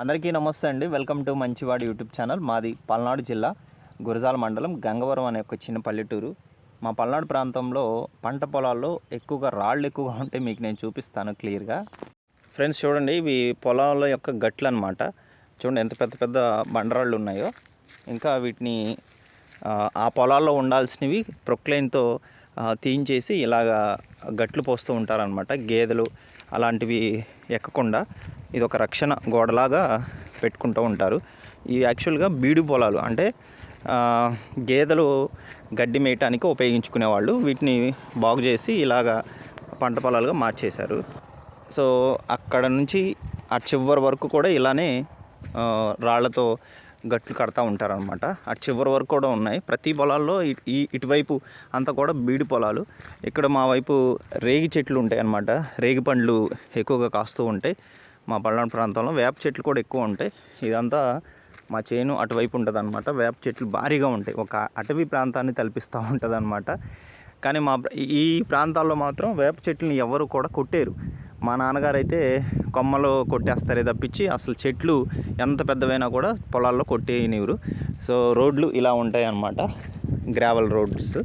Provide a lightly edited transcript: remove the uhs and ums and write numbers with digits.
అందరికీ నమస్తే అండి. వెల్కమ్ టు మంచివాడి యూట్యూబ్ ఛానల్. మాది పల్నాడు జిల్లా గురజాల మండలం గంగవరం అనే ఒక చిన్న పల్లెటూరు. మా పల్నాడు ప్రాంతంలో పంట పొలాల్లో ఎక్కువగా రాళ్ళు ఎక్కువగా ఉంటే మీకు నేను చూపిస్తాను క్లియర్గా. ఫ్రెండ్స్ చూడండి, ఇవి పొలాల యొక్క గట్లు అనమాట. చూడండి ఎంత పెద్ద పెద్ద బండరాళ్ళు ఉన్నాయో. ఇంకా వీటిని ఆ పొలాల్లో ఉండాల్సినవి ప్రొక్లైన్తో తీయించేసి ఇలాగా గట్లు పోస్తూ ఉంటారనమాట. గేదెలు అలాంటివి ఎక్కకుండా ఇది ఒక రక్షణ గోడలాగా పెట్టుకుంటూ ఉంటారు. ఇవి యాక్చువల్గా బీడు పొలాలు, అంటే గేదెలు గడ్డి మేయటానికి ఉపయోగించుకునేవాళ్ళు. వీటిని బాగు చేసి ఇలాగా పంట పొలాలుగా మార్చేశారు. సో అక్కడ నుంచి ఆ చివరి వరకు కూడా ఇలానే రాళ్లతో గట్లు కడతా ఉంటారనమాట. అటు చివరి వరకు కూడా ఉన్నాయి. ప్రతి పొలాల్లో ఇటువైపు అంతా కూడా బీడు పొలాలు. ఇక్కడ మా వైపు రేగి చెట్లు ఉంటాయి అన్నమాట. రేగి పండ్లు ఎక్కువగా కాస్తూ ఉంటాయి. మా పల్నాడు ప్రాంతంలో వేప చెట్లు కూడా ఎక్కువ ఉంటాయి. ఇదంతా మా చేను అటువైపు ఉంటుంది అనమాట. వేప చెట్లు భారీగా ఉంటాయి. ఒక అటవీ ప్రాంతాన్ని తలపిస్తూ ఉంటుంది అనమాట. కానీ ఈ ప్రాంతాల్లో మాత్రం వేప చెట్లని ఎవరు కూడా కొట్టేరు. మా నాన్నగారు అయితే కొమ్మలు కొట్టేస్తారే తప్పించి అసలు చెట్లు ఎంత పెద్దవైనా కూడా పొలాల్లో కొట్టేయనివ్వరు. సో రోడ్లు ఇలా ఉంటాయి అన్నమాట, గ్రావెల్ రోడ్స్.